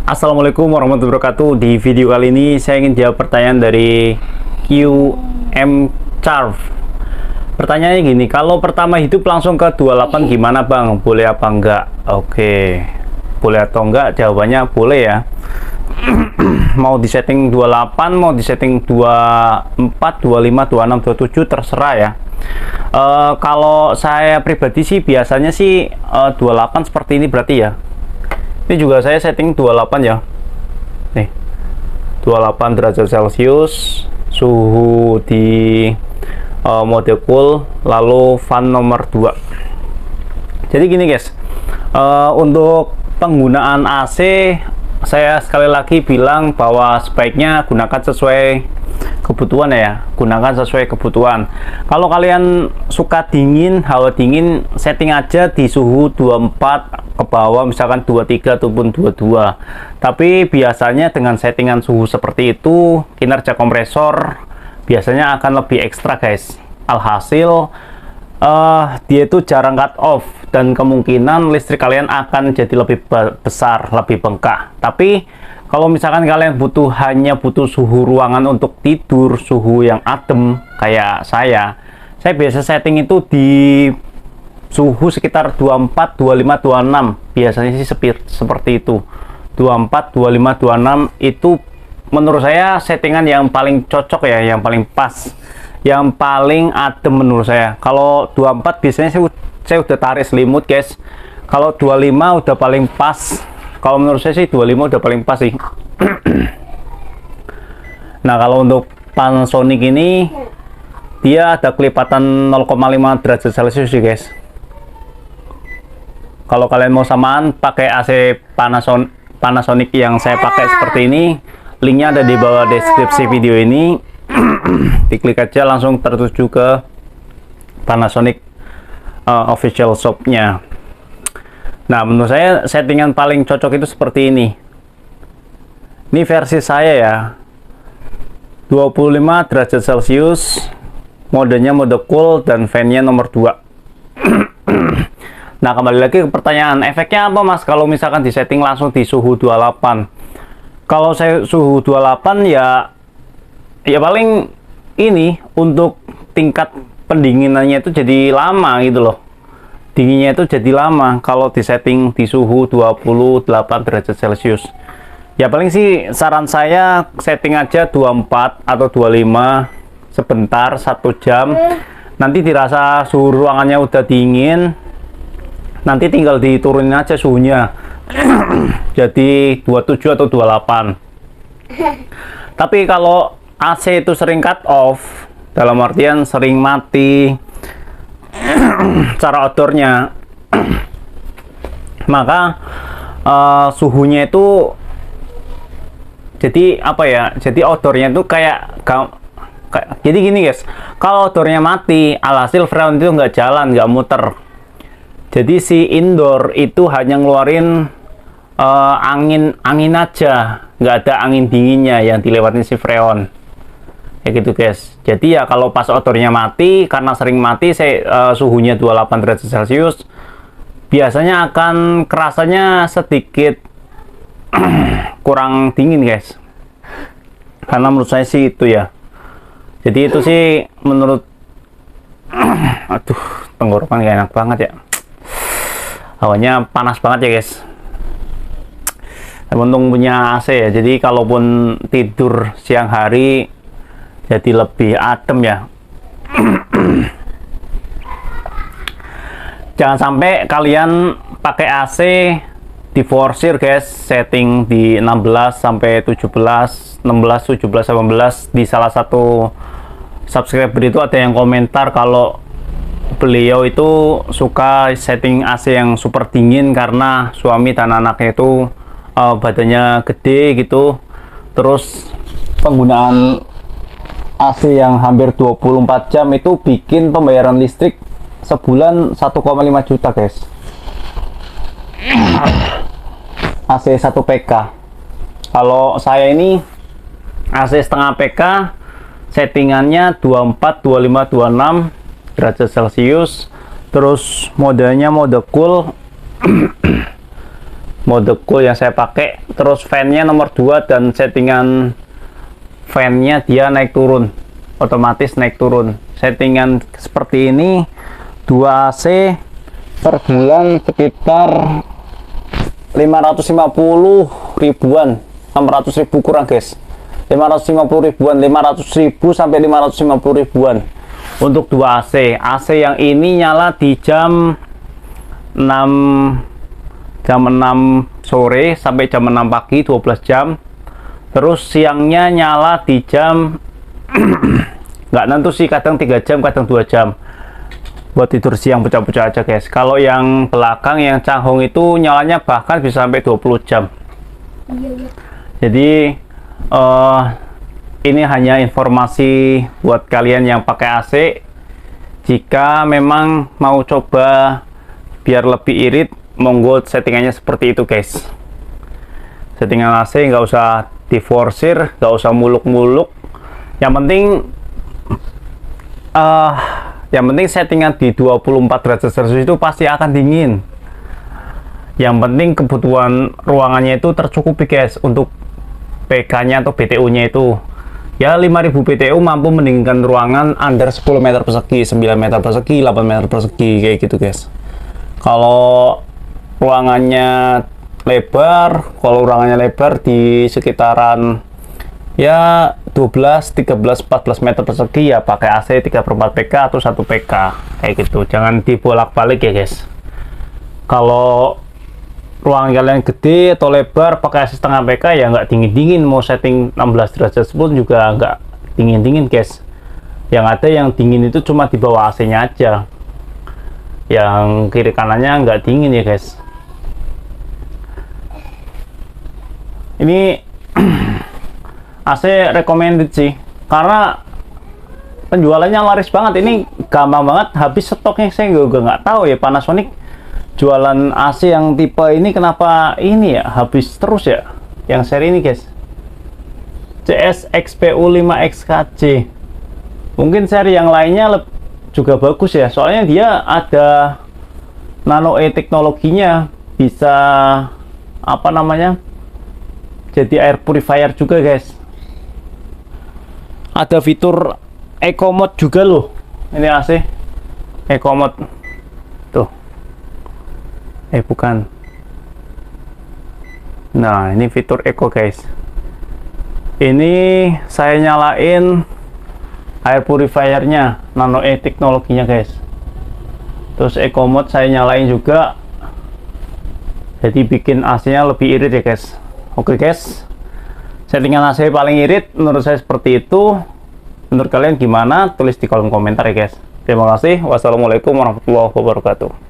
Assalamualaikum warahmatullahi wabarakatuh. Di video kali ini saya ingin jawab pertanyaan dari QM Charv. Pertanyaannya gini, kalau pertama hidup langsung ke 28 gimana bang? Boleh apa enggak? Oke, boleh atau enggak? Jawabannya boleh ya. Mau disetting 28, mau disetting 24, 25, 26, 27 terserah ya. Kalau saya pribadi sih biasanya sih 28 seperti ini berarti ya. Ini juga saya setting 28 ya. Nih. 28 derajat Celcius, suhu di mode cool, lalu fan nomor 2. Jadi gini guys, untuk penggunaan AC saya sekali lagi bilang bahwa sebaiknya gunakan sesuai kebutuhan ya, gunakan sesuai kebutuhan. Kalau kalian suka dingin, hawa dingin, setting aja di suhu 24 ke bawah, misalkan 23 ataupun 22. Tapi biasanya dengan settingan suhu seperti itu, kinerja kompresor biasanya akan lebih ekstra guys. Alhasil dia itu jarang cut off dan kemungkinan listrik kalian akan jadi lebih besar, lebih bengkak. Tapi kalau misalkan kalian hanya butuh suhu ruangan untuk tidur, suhu yang adem kayak saya biasa setting itu di suhu sekitar 24, 25, 26. Biasanya sih seperti itu. 24, 25, 26 itu menurut saya settingan yang paling cocok ya, yang paling pas, yang paling adem menurut saya. Kalau 24 biasanya saya udah tarik selimut guys. Kalau 25 udah paling pas. Kalau menurut saya sih 25 udah paling pas sih. Nah, kalau untuk Panasonic ini dia ada kelipatan 0,5 derajat Celcius sih guys. Kalau kalian mau samaan pakai AC Panasonic yang saya pakai seperti ini, linknya ada di bawah deskripsi video ini. Diklik aja langsung tertuju ke Panasonic official shopnya. Nah, menurut saya settingan paling cocok itu seperti ini. Ini versi saya ya. 25 derajat Celcius, modenya mode cool dan fan-nya nomor 2. Nah, kembali lagi ke pertanyaan, efeknya apa mas kalau misalkan disetting langsung di suhu 28? Kalau saya suhu 28 ya paling ini untuk tingkat pendinginannya itu jadi lama gitu loh. Dinginnya itu jadi lama kalau disetting di suhu 28 derajat Celcius. Ya paling sih saran saya setting aja 24 atau 25 sebentar, 1 jam. Nanti dirasa suhu ruangannya udah dingin, nanti tinggal diturunin aja suhunya. Jadi 27 atau 28. Tapi kalau AC itu sering cut off, dalam artian sering mati cara outdoornya, maka suhunya itu jadi apa ya, jadi outdoornya itu kayak jadi gini guys, kalau outdoornya mati alhasil freon itu nggak jalan, nggak muter. Jadi si indoor itu hanya ngeluarin angin aja, nggak ada angin dinginnya yang dilewatin si freon. Kayak gitu guys. Jadi ya kalau pas outdoornya mati, karena sering mati suhunya 28 derajat Celcius, biasanya akan kerasanya sedikit kurang dingin guys. Karena menurut saya sih itu ya. Jadi itu sih menurut aduh, tenggorokan gak enak banget ya. Hawanya panas banget ya guys. Untung punya AC ya. Jadi kalaupun tidur siang hari jadi lebih adem ya. Jangan sampai kalian pakai AC diforsir guys, setting di 16 sampai 17, 16, 17, 18. Di salah satu subscriber itu ada yang komentar kalau beliau itu suka setting AC yang super dingin karena suami dan anaknya itu badannya gede gitu. Terus penggunaan AC yang hampir 24 jam itu bikin pembayaran listrik sebulan 1,5 juta guys. AC 1 PK. Kalau saya ini AC setengah PK, settingannya 24, 25, 26 derajat Celcius. Terus modenya mode cool. mode cool yang saya pakai. Terus fan-nya nomor 2 dan settingan fan-nya dia naik turun, otomatis naik turun. Settingan seperti ini 2 AC per bulan sekitar 550 ribuan, 600 ribu kurang guys, 550 ribuan, 500 ribu sampai 550 ribuan untuk 2 AC. AC yang ini nyala di jam 6 sore sampai jam 6 pagi, 12 jam. Terus siangnya nyala di jam nggak nentu sih, kadang 3 jam kadang 2 jam buat tidur siang bocah-bocah aja guys. Kalau yang belakang yang Changhong itu nyalanya bahkan bisa sampai 20 jam. Jadi ini hanya informasi buat kalian yang pakai AC. Jika memang mau coba biar lebih irit, monggo settingannya seperti itu guys. Settingan AC nggak usah diforsir, nggak usah muluk-muluk. Yang penting settingan di 24 derajat Celcius itu pasti akan dingin. Yang penting kebutuhan ruangannya itu tercukupi guys. Untuk PK-nya atau BTU-nya itu ya 5000 BTU mampu mendinginkan ruangan under 10 meter persegi, 9 meter persegi, 8 meter persegi, kayak gitu guys. Kalau ruangannya lebar, di sekitaran ya 12, 13, 14 meter persegi ya pakai AC 3/4 PK atau 1 PK kayak gitu. Jangan dibolak-balik ya guys. Kalau ruangan kalian gede atau lebar pakai AC setengah PK ya nggak dingin-dingin, mau setting 16 derajat pun juga nggak dingin-dingin guys. Yang ada yang dingin itu cuma di bawah AC-nya aja, yang kiri kanannya nggak dingin ya guys. Ini AC recommended sih, karena penjualannya laris banget. Ini gampang banget habis stoknya. Saya juga nggak tahu ya Panasonic jualan AC yang tipe ini kenapa ini ya habis terus ya, yang seri ini guys, CS XPU5XKJ. Mungkin seri yang lainnya juga bagus ya, soalnya dia ada nano E teknologinya, bisa apa namanya, jadi air purifier juga guys. Ada fitur Eco Mode juga loh, ini AC Eco Mode tuh. Bukan. Nah, ini fitur Eco guys. Ini saya nyalain air purifiernya, nano E teknologinya guys. Terus Eco Mode saya nyalain juga, jadi bikin AC-nya lebih irit ya guys. Oke guys, settingan AC paling irit menurut saya seperti itu. Menurut kalian gimana? Tulis di kolom komentar ya guys. Terima kasih. Wassalamualaikum warahmatullahi wabarakatuh.